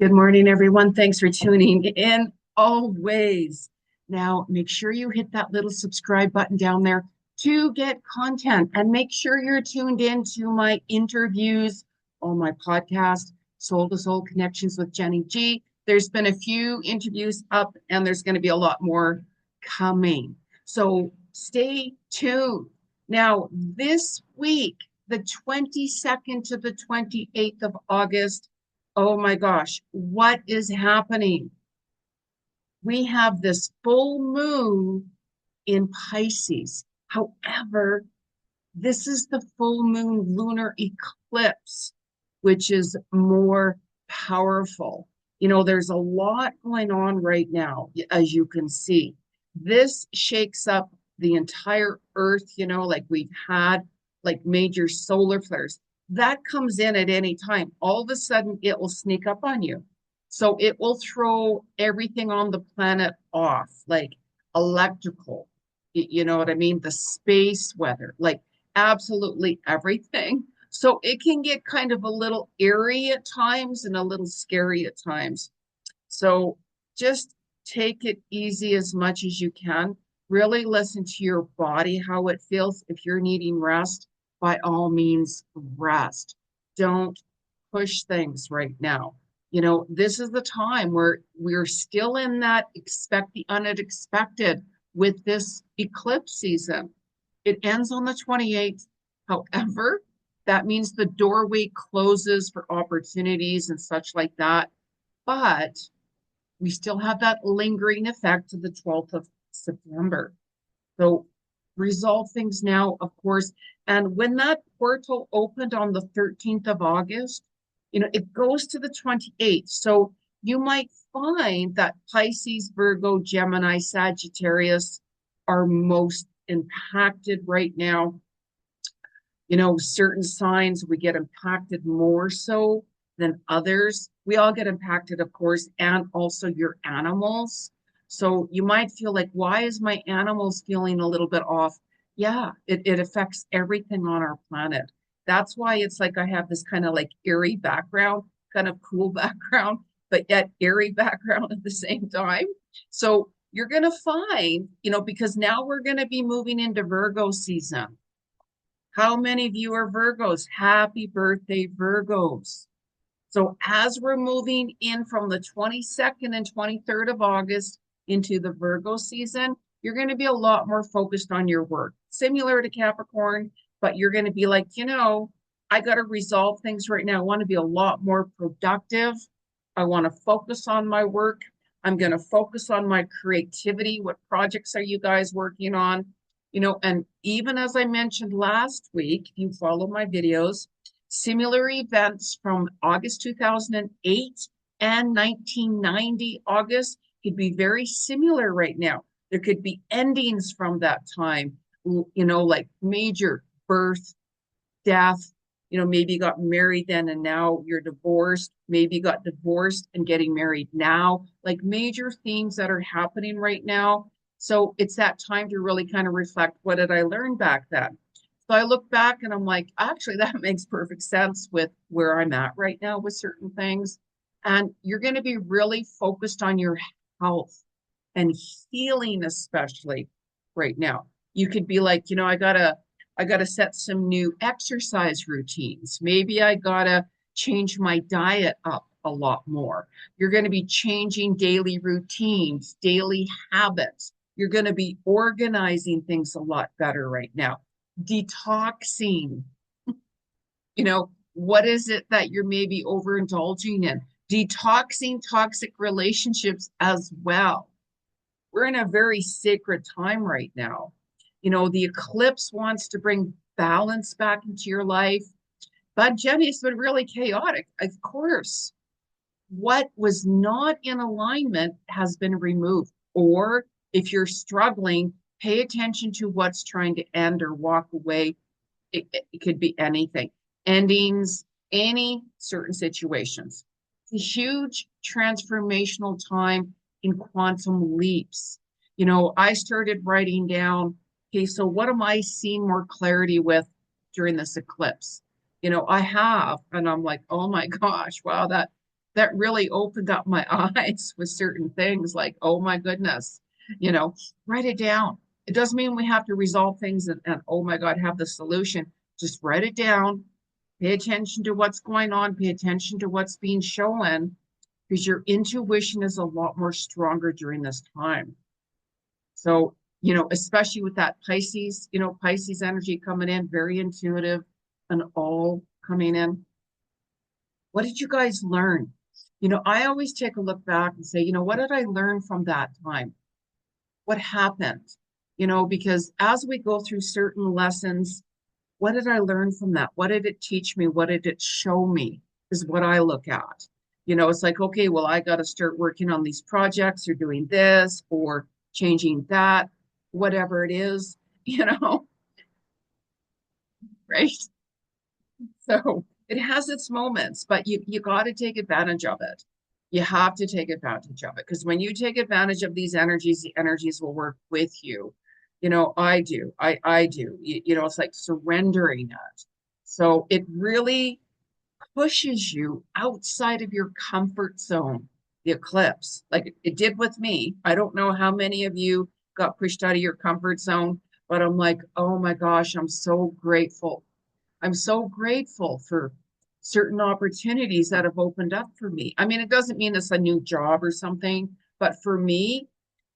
Good morning, everyone. Thanks for tuning in always. Now, make sure you hit that little subscribe button down there to get content and make sure you're tuned in to my interviews on my podcast, Soul to Soul Connections with Jenny G. There's been a few interviews up and there's going to be a lot more coming. So stay tuned. Now, this week, the 22nd to the 28th of August, oh my gosh, what is happening? We have this full moon in Pisces. However, this is the full moon lunar eclipse, which is more powerful. There's a lot going on right now, as you can see. This shakes up the entire earth, like we've had like major solar flares that comes in at any time. All of a sudden, it will sneak up on you. So it will throw everything on the planet off, like electrical, you know what I mean? The space weather, like absolutely everything. So it can get kind of a little eerie at times and a little scary at times. So just take it easy as much as you can. Really listen to your body, how it feels. If you're needing rest, by all means, rest. Don't push things right now. This is the time where we're still in that expect the unexpected with this eclipse season. It ends on the 28th. However, that means the doorway closes for opportunities and such like that. But we still have that lingering effect to the 12th of September. So resolve things now, of course. And when that portal opened on the 13th of August, it goes to the 28th. So you might find that Pisces, Virgo, Gemini, Sagittarius are most impacted right now. Certain signs we get impacted more so than others. We all get impacted, of course, and also your animals. So you might feel like, why is my animals feeling a little bit off? Yeah, it affects everything on our planet. That's why it's like I have this kind of like eerie background, kind of cool background, but yet eerie background at the same time. So you're going to find, because now we're going to be moving into Virgo season. How many of you are Virgos? Happy birthday, Virgos. So as we're moving in from the 22nd and 23rd of August into the Virgo season, you're going to be a lot more focused on your work. Similar to Capricorn, but you're going to be like, I got to resolve things right now. I want to be a lot more productive. I want to focus on my work. I'm going to focus on my creativity. What projects are you guys working on? And even as I mentioned last week, if you follow my videos, similar events from August 2008 and 1990 August could be very similar right now. There could be endings from that time, like major birth, death. Maybe you got married then and now you're divorced. Maybe you got divorced and getting married now, like major themes that are happening right now. So it's that time to really kind of reflect, what did I learn back then? So I look back and I'm like, actually, that makes perfect sense with where I'm at right now with certain things. And you're going to be really focused on your health and healing, especially right now. You could be like, I gotta set some new exercise routines. Maybe I gotta change my diet up a lot more. You're going to be changing daily routines, daily habits. You're going to be organizing things a lot better right now. Detoxing, what is it that you're maybe overindulging in? Detoxing toxic relationships as well. We're in a very sacred time right now. The eclipse wants to bring balance back into your life. But Jenny, it's been really chaotic. Of course, what was not in alignment has been removed. Or if you're struggling, pay attention to what's trying to end or walk away. It could be anything. Endings, any certain situations. It's a huge transformational time in quantum leaps. I started writing down, okay, so what am I seeing more clarity with during this eclipse? I have, and I'm like, oh my gosh, wow, that really opened up my eyes with certain things like, oh my goodness, you know, write it down. It doesn't mean we have to resolve things and oh my God, have the solution. Just write it down, pay attention to what's going on, pay attention to what's being shown, because your intuition is a lot more stronger during this time. So, especially with that Pisces, Pisces energy coming in, very intuitive and all coming in. What did you guys learn? I always take a look back and say, what did I learn from that time? What happened? Because as we go through certain lessons, what did I learn from that? What did it teach me? What did it show me? Is what I look at. It's like, okay, well, I got to start working on these projects or doing this or changing that, whatever it is, right? So it has its moments, but you got to take advantage of it. You have to take advantage of it because when you take advantage of these energies, the energies will work with you. I do. I do. It's like surrendering it. So it really pushes you outside of your comfort zone, the eclipse, like it did with me. I don't know how many of you got pushed out of your comfort zone, but I'm like, oh my gosh, I'm so grateful. I'm so grateful for certain opportunities that have opened up for me. I mean, it doesn't mean it's a new job or something, but for me,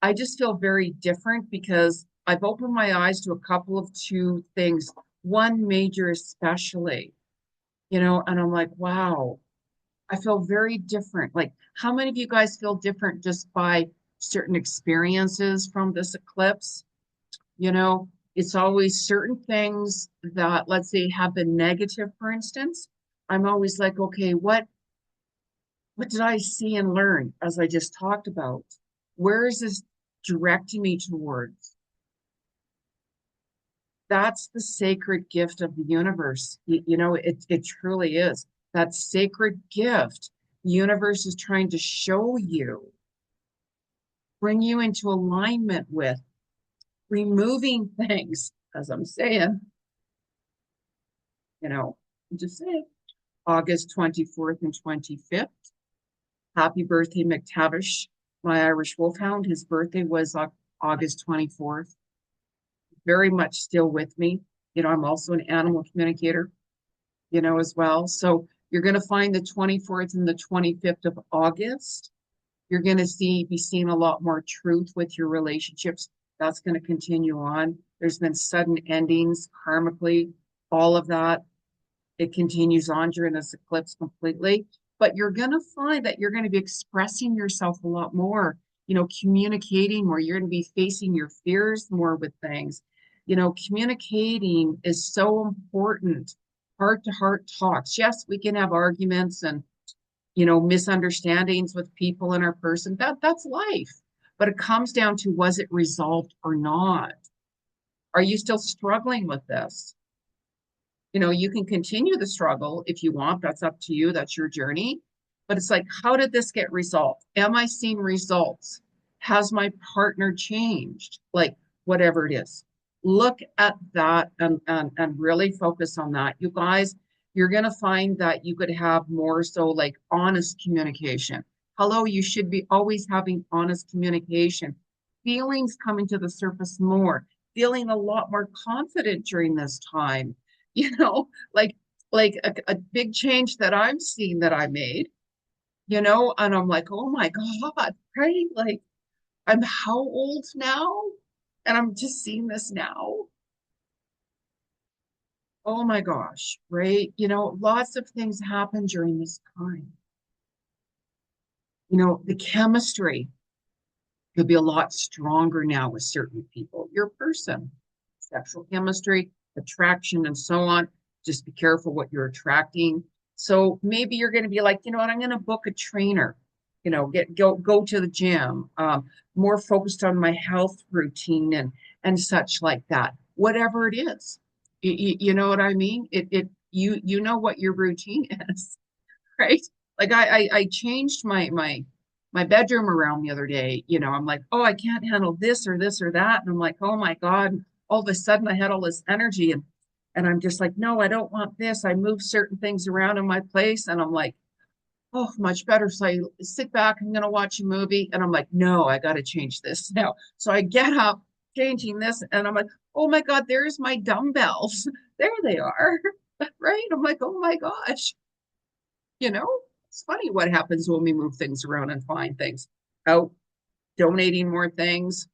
I just feel very different because I've opened my eyes to a couple of two things, one major especially, and I'm like, wow, I feel very different. Like, how many of you guys feel different just by certain experiences from this eclipse? It's always certain things that, let's say, have been negative, for instance. I'm always like, okay, what did I see and learn as I just talked about? Where is this directing me towards? That's the sacred gift of the universe. It truly is. That sacred gift. The universe is trying to show you, bring you into alignment with, removing things, as I'm saying, I'm just saying, August 24th and 25th. Happy birthday, McTavish, my Irish Wolfhound. His birthday was August 24th. Very much still with me. I'm also an animal communicator, as well. So you're going to find the 24th and the 25th of August. You're going to be seeing a lot more truth with your relationships. That's going to continue on. There's been sudden endings karmically, all of that. It continues on during this eclipse completely. But you're going to find that you're going to be expressing yourself a lot more, communicating more. You're going to be facing your fears more with things. Communicating is so important. Heart to heart talks. Yes, we can have arguments and, misunderstandings with people in our person. That's life. But it comes down to, was it resolved or not? Are you still struggling with this? You can continue the struggle if you want. That's up to you. That's your journey. But it's like, how did this get resolved? Am I seeing results? Has my partner changed? Like, whatever it is. Look at that and really focus on that. You guys, you're going to find that you could have more so like honest communication. Hello, you should be always having honest communication. Feelings coming to the surface more, feeling a lot more confident during this time. Like a big change that I'm seeing that I made, and I'm like, oh my God, right? Like, I'm how old now? And I'm just seeing this now. Oh my gosh, right? Lots of things happen during this time. The chemistry could be a lot stronger now with certain people. Your person, sexual chemistry, attraction, and so on. Just be careful what you're attracting. So maybe you're going to be like, you know what, I'm going to book a trainer, go to the gym, more focused on my health routine and such like that. Whatever it is, you know what I mean? You know what your routine is, right? Like I changed my bedroom around the other day. I'm like, oh, I can't handle this or this or that. And I'm like, oh my God. All of a sudden I had all this energy and I'm just like, no, I don't want this. I move certain things around in my place. And I'm like, Oh, much better. So I sit back, I'm going to watch a movie. And I'm like, no, I got to change this now. So I get up, changing this, and I'm like, oh my God, there's my dumbbells. There they are. Right? I'm like, oh my gosh. You know, it's funny what happens when we move things around and find things out, donating more things,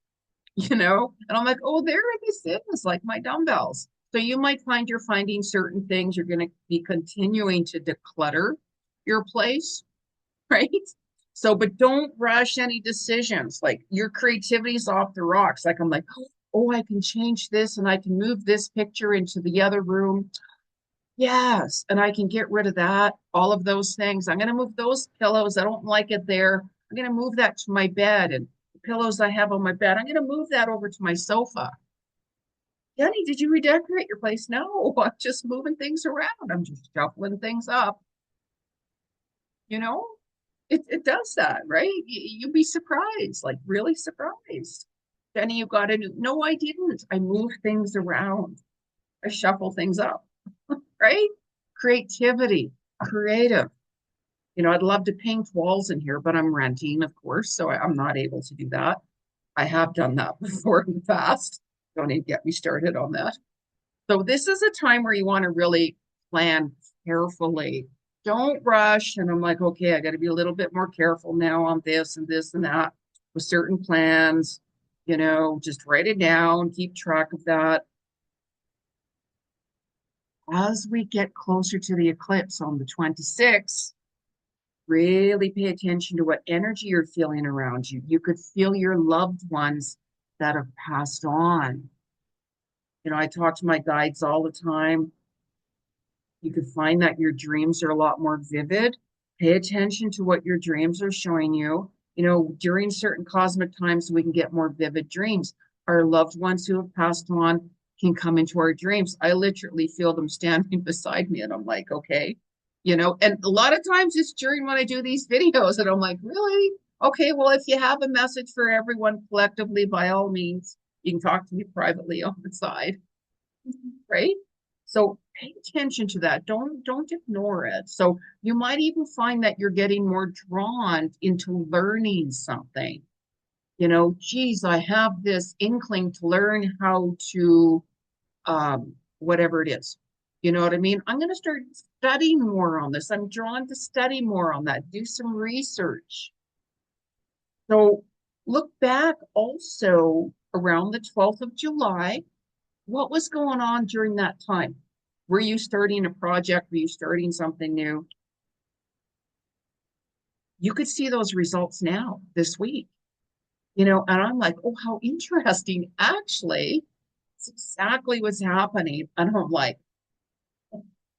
and I'm like, oh, there this is like my dumbbells. So you might find you're finding certain things. You're going to be continuing to declutter your place, right? So, but don't rush any decisions. Like your creativity's off the rocks. Like I'm like, oh, I can change this and I can move this picture into the other room. Yes, and I can get rid of that, all of those things. I'm going to move those pillows. I don't like it there. I'm going to move that to my bed, and the pillows I have on my bed, I'm going to move that over to my sofa. Jenny, did you redecorate your place? No, I'm just moving things around. I'm just shuffling things up. You know, it does that, right? You'd be surprised, like really surprised. Jenny, you got a new, no, I didn't. I moved things around. I shuffle things up, right? Creativity, creative. I'd love to paint walls in here, but I'm renting, of course, so I'm not able to do that. I have done that before in the past. Don't even get me started on that. So this is a time where you want to really plan carefully. Don't rush. And I'm like, okay, I got to be a little bit more careful now on this and this and that with certain plans. Just write it down, keep track of that. As we get closer to the eclipse on the 26th, really pay attention to what energy you're feeling around you. You could feel your loved ones that have passed on. I talk to my guides all the time. You could find that your dreams are a lot more vivid. Pay attention to what your dreams are showing you. During certain cosmic times, we can get more vivid dreams. Our loved ones who have passed on can come into our dreams. I literally feel them standing beside me, and I'm like, okay, and a lot of times it's during when I do these videos, and I'm like, really? Okay, well, if you have a message for everyone collectively, by all means, you can talk to me privately on the side, right? So pay attention to that. Don't ignore it. So you might even find that you're getting more drawn into learning something. Geez, I have this inkling to learn how to whatever it is. You know what I mean? I'm going to start studying more on this. I'm drawn to study more on that, do some research. So look back also around the 12th of July. What was going on during that time? Were you starting a project? Were you starting something new? You could see those results now this week, and I'm like, oh, how interesting. Actually, it's exactly what's happening. And I'm like,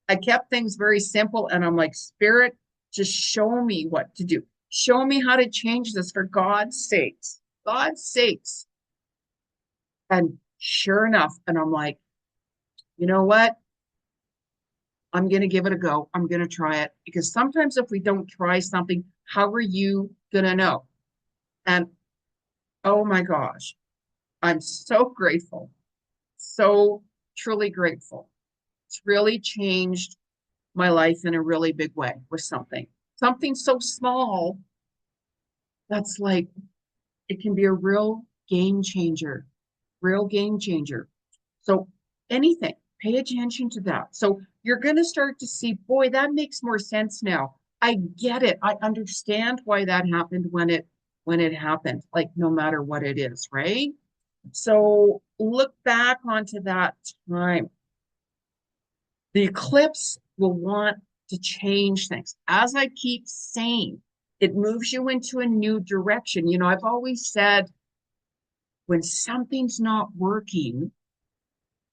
I kept things very simple, and I'm like, Spirit, just show me what to do. Show me how to change this for God's sakes. God's sakes. And sure enough, and I'm like, you know what? I'm going to give it a go. I'm going to try it because sometimes if we don't try something, how are you going to know? And oh my gosh, I'm so grateful. So truly grateful. It's really changed my life in a really big way with something so small that's like it can be a real game changer. So anything, pay attention to that. So you're going to start to see, boy, that makes more sense now. I get it. I understand why that happened when it happened, like no matter what it is, right? So look back onto that time. The eclipse will want to change things. As I keep saying, it moves you into a new direction. I've always said when something's not working,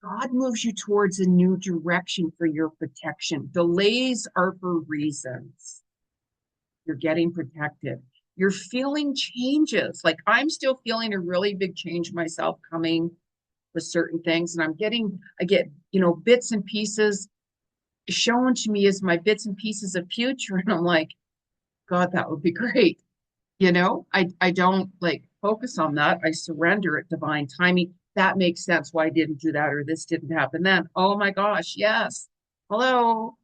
God moves you towards a new direction for your protection. Delays are for reasons. You're getting protected. You're feeling changes. Like I'm still feeling a really big change myself coming with certain things. And I get, bits and pieces shown to me as my bits and pieces of future. And I'm like, God, that would be great. I don't like focus on that. I surrender at divine timing. That makes sense why I didn't do that or this didn't happen then. Oh my gosh, yes. Hello.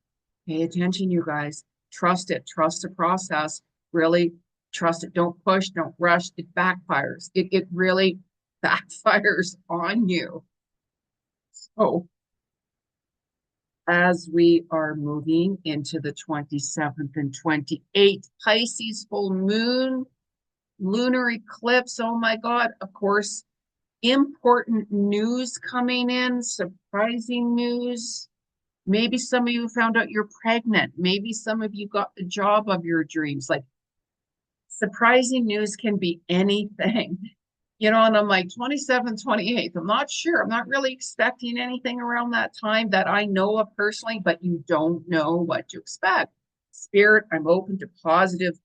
Pay attention, you guys. Trust it, trust the process, really trust it. Don't push, don't rush. It backfires. It really backfires on you. So as we are moving into the 27th and 28th, Pisces full moon, lunar eclipse. Oh my God. Of course, important news coming in, surprising news. Maybe some of you found out you're pregnant. Maybe some of you got the job of your dreams. Like surprising news can be anything. And I'm like 27th, 28th. I'm not sure. I'm not really expecting anything around that time that I know of personally, but you don't know what to expect. Spirit, I'm open to positive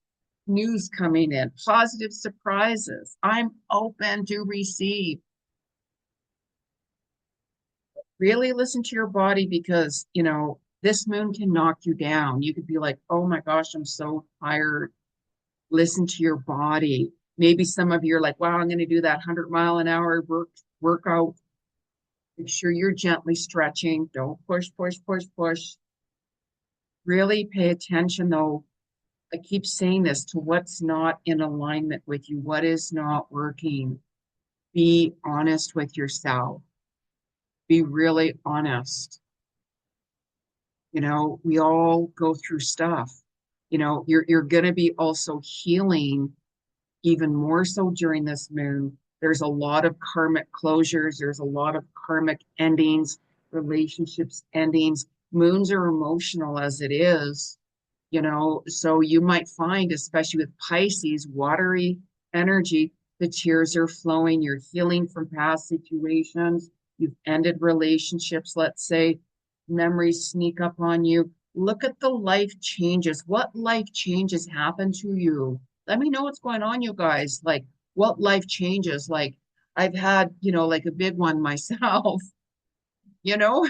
news coming in, positive surprises. I'm open to receive. Really listen to your body because, this moon can knock you down. You could be like, oh my gosh, I'm so tired. Listen to your body. Maybe some of you are like, wow, I'm going to do that 100-mile-an-hour workout. Make sure you're gently stretching. Don't push, push, push, push. Really pay attention, though. I keep saying this to what's not in alignment with you, what is not working. Be honest with yourself. Be really honest. We all go through stuff. You're going to be also healing even more so during this moon. There's a lot of karmic closures. There's a lot of karmic endings, relationships endings. Moons are emotional as it is, so you might find, especially with Pisces, watery energy, the tears are flowing. You're healing from past situations. You've ended relationships, let's say. Memories sneak up on you. Look at the life changes. What life changes happen to you? Let me know what's going on, you guys. Like, what life changes? Like, I've had, like a big one myself, you know?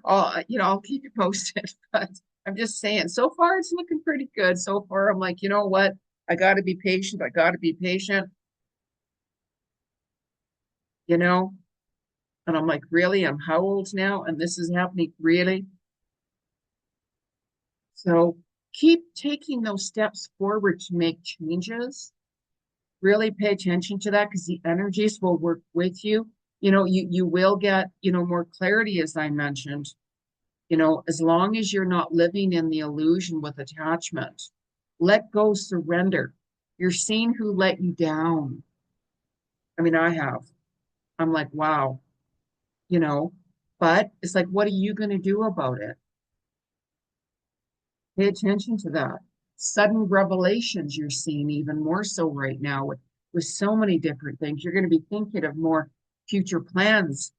I'll keep you posted, but I'm just saying, so far it's looking pretty good. So far, I'm like, you know what? I got to be patient. I got to be patient, you know? And I'm like, really? I'm how old now? And this is happening, really? So keep taking those steps forward to make changes. Really pay attention to that because the energies will work with you. You will get, more clarity, as I mentioned, as long as you're not living in the illusion with attachment. Let go, surrender. You're seeing who let you down. I mean, I have. I'm like, wow, you know, but it's like, what are you going to do about it? Pay attention to that. Sudden revelations you're seeing even more so right now with so many different things. You're going to be thinking of more future plans,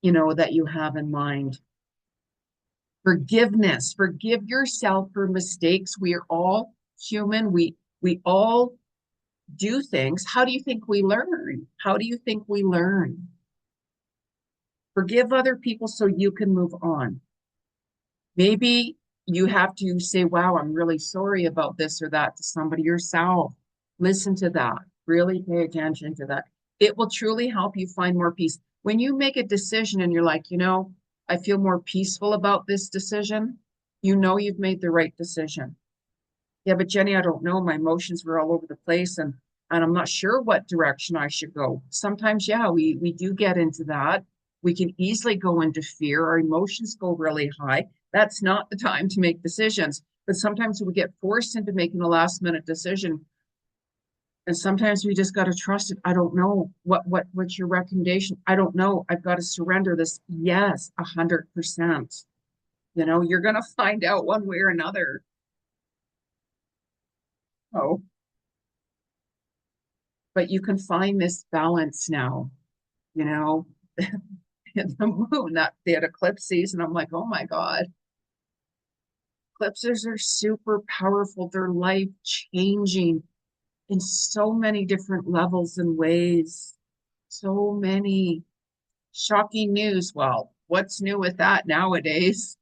that you have in mind. Forgiveness. Forgive yourself for mistakes. We are all human. We all do things. How do you think we learn? How do you think we learn? Forgive other people so you can move on. Maybe you have to say, wow, I'm really sorry about this or that to somebody yourself. Listen to that. Really pay attention to that. It will truly help you find more peace. When you make a decision and you're like, I feel more peaceful about this decision, you've made the right decision. Yeah, but Jenny, I don't know. My emotions were all over the place and I'm not sure what direction I should go. Sometimes, yeah, we do get into that. We can easily go into fear. Our emotions go really high. That's not the time to make decisions. But sometimes we get forced into making a last minute decision. And sometimes we just got to trust it. I don't know. What's your recommendation? I don't know. I've got to surrender this. Yes, 100%. You're going to find out one way or another. Oh, but you can find this balance now, you know, in the moon, that eclipses. And I'm like, oh my God, eclipses are super powerful. They're life changing in so many different levels and ways. So many shocking news. Well, what's new with that nowadays?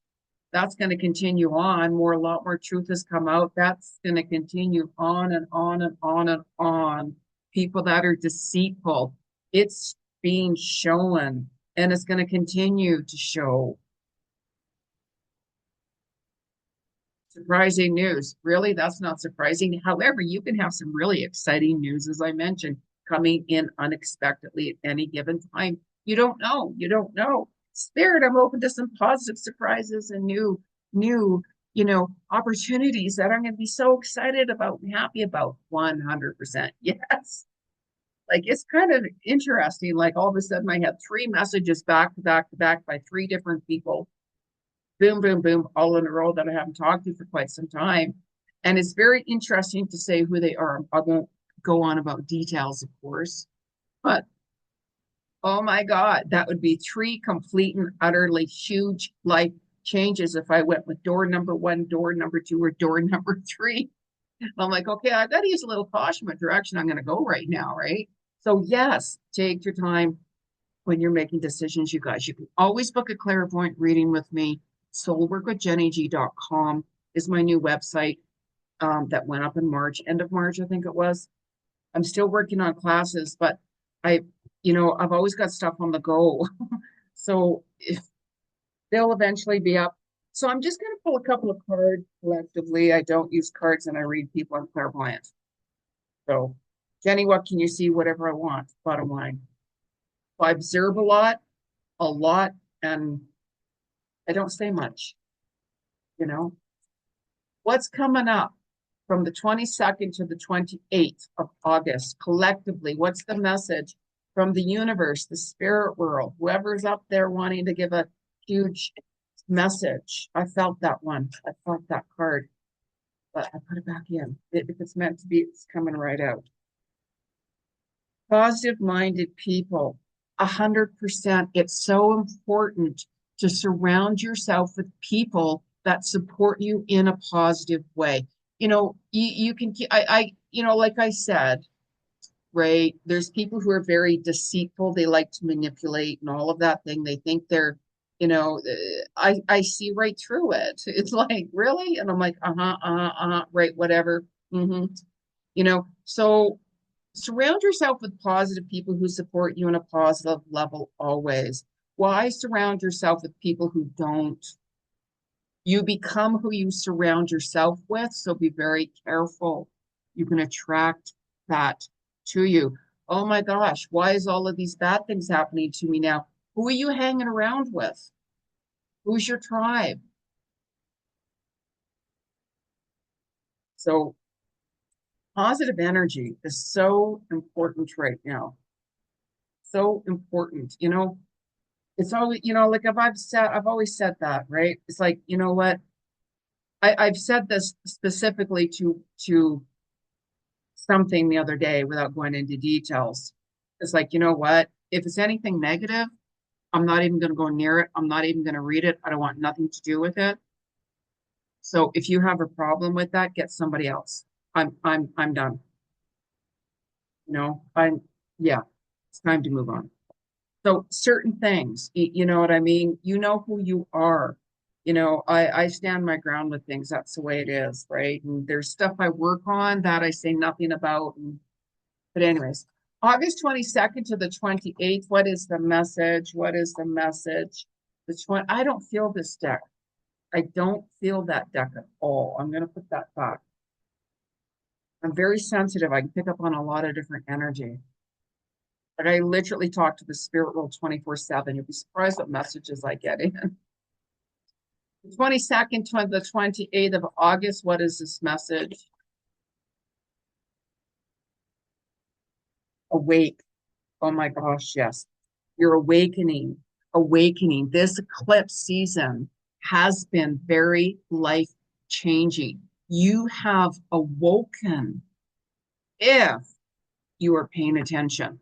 That's going to continue on. A lot more truth has come out. That's going to continue on and on and on and on. People that are deceitful, it's being shown and it's going to continue to show. Surprising news. Really? That's not surprising. However, you can have some really exciting news, as I mentioned, coming in unexpectedly at any given time. You don't know. You don't know. Spirit, I'm open to some positive surprises and new, opportunities that I'm going to be so excited about and happy about. 100%. Yes. Like it's kind of interesting. Like all of a sudden I had three messages back to back to back by three different people, boom, boom, boom, all in a row that I haven't talked to for quite some time. And it's very interesting to say who they are. I won't go on about details, of course, but oh my God, that would be three complete and utterly huge life changes if I went with door number one, door number two, or door number three. And I'm like, okay, I've got to use a little caution what direction I'm going to go right now, right? So, yes, take your time when you're making decisions, you guys. You can always book a clairvoyant reading with me. Soulworkwithjennig.com is my new website that went up in March, end of March, I think it was. I'm still working on classes, but I, I've always got stuff on the go. So if they'll eventually be up. So I'm just going to pull a couple of cards collectively. I don't use cards and I read people on clairvoyant. So, Jenny, what can you see? Whatever I want, bottom line. I observe a lot, and I don't say much, you know. What's coming up from the 22nd to the 28th of August collectively? What's the message from the universe, the spirit world, whoever's up there wanting to give a huge message? I felt that one. I felt that card, but I put it back in. If it's meant to be, it's coming right out. Positive-minded people, 100%. It's so important to surround yourself with people that support you in a positive way. You can, like I said, right? There's people who are very deceitful. They like to manipulate and all of that thing. They think they're, I see right through it. It's like, really? And I'm like, right, whatever. So surround yourself with positive people who support you in a positive level always. Why surround yourself with people who don't? You become who you surround yourself with, so be very careful. You can attract that to you. Oh my gosh, why is all of these bad things happening to me now? Who are you hanging around with? Who's your tribe? So positive energy is so important right now. So important. It's always, like I've always said that, right? It's like, you know what? I've said this specifically to something the other day without going into details. It's like, you know what? If it's anything negative, I'm not even going to go near it. I'm not even going to read it. I don't want nothing to do with it. So if you have a problem with that, get somebody else. I'm done. I'm yeah, it's time to move on. So certain things, you know what I mean? You know who you are. I stand my ground with things. That's the way it is, right? And there's stuff I work on that I say nothing about. But anyways, August 22nd to the 28th, what is the message? What is the message? I don't feel this deck. I don't feel that deck at all. I'm going to put that back. I'm very sensitive. I can pick up on a lot of different energy. But I literally talk to the spirit world 24/7. You'll be surprised what messages I get in. The 22nd to the 28th of August, what is this message? Awake. Oh my gosh, yes. You're awakening. Awakening. This eclipse season has been very life changing. You have awoken if you are paying attention.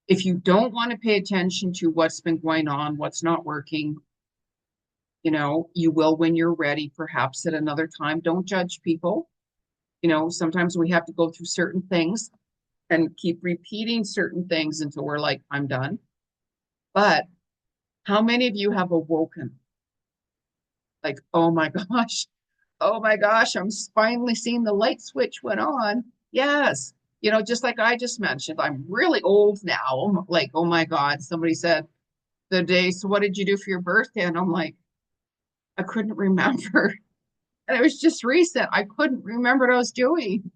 If you don't want to pay attention to what's been going on, what's not working, you will when you're ready, perhaps at another time. Don't judge people. Sometimes we have to go through certain things and keep repeating certain things until we're like, I'm done. But how many of you have awoken? Like, oh my gosh, I'm finally seeing the light switch went on. Yes. Just like I just mentioned, I'm really old now. I'm like, oh my God, somebody said the day, so what did you do for your birthday? And I'm like, I couldn't remember. And it was just recent. I couldn't remember what I was doing.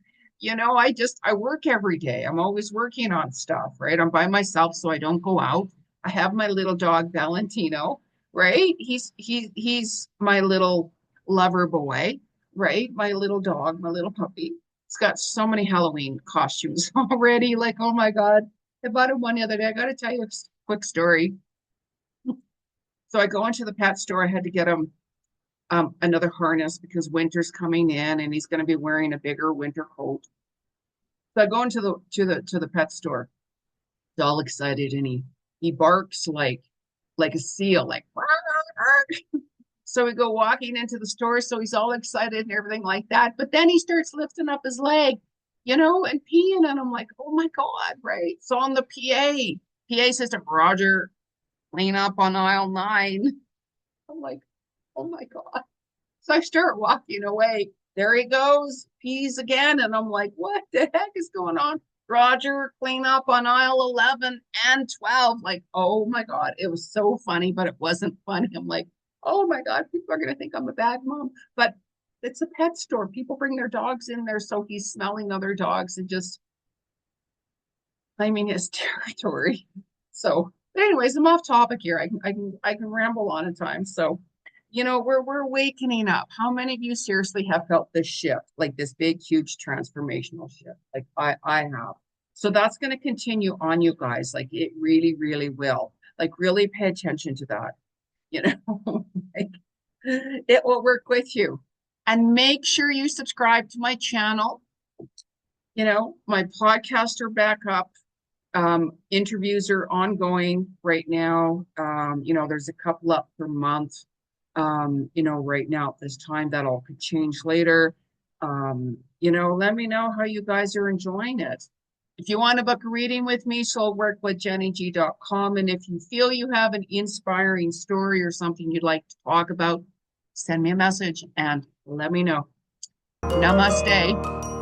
I work every day. I'm always working on stuff, right? I'm by myself, so I don't go out. I have my little dog Valentino, right? He's my little lover boy, right? My little dog, my little puppy. It's got so many Halloween costumes already. Like, oh my God. I bought him one the other day. I got to tell you a quick story. So I go into the pet store. I had to get him another harness because winter's coming in and he's going to be wearing a bigger winter coat. So I go into the pet store. He's all excited and he barks like a seal, like so we go walking into the store, so he's all excited and everything like that. But then he starts lifting up his leg, and peeing, and I'm like, oh my God, right? So on the PA system, Roger, clean up on aisle 9. I'm like, oh my God. So I start walking away. There he goes, pees again. And I'm like, what the heck is going on? Roger, clean up on aisle 11 and 12. Like, oh my God. It was so funny, but it wasn't funny. I'm like, oh my God, people are going to think I'm a bad mom. But it's a pet store. People bring their dogs in there. So he's smelling other dogs and just claiming his territory. So, but anyways, I'm off topic here. I can ramble on at times. So, we're awakening up. How many of you seriously have felt this shift, like this big, huge transformational shift? Like I have. So that's going to continue on, you guys. Like it really, really will. Like really pay attention to that. You know, like it will work with you. And make sure you subscribe to my channel. My podcasts are back up. Interviews are ongoing right now. There's a couple up per month. Right now at this time, that all could change later. Let me know how you guys are enjoying it. If you want to book a reading with me, soulworkwithjennig.com. And if you feel you have an inspiring story or something you'd like to talk about, send me a message and let me know. Namaste.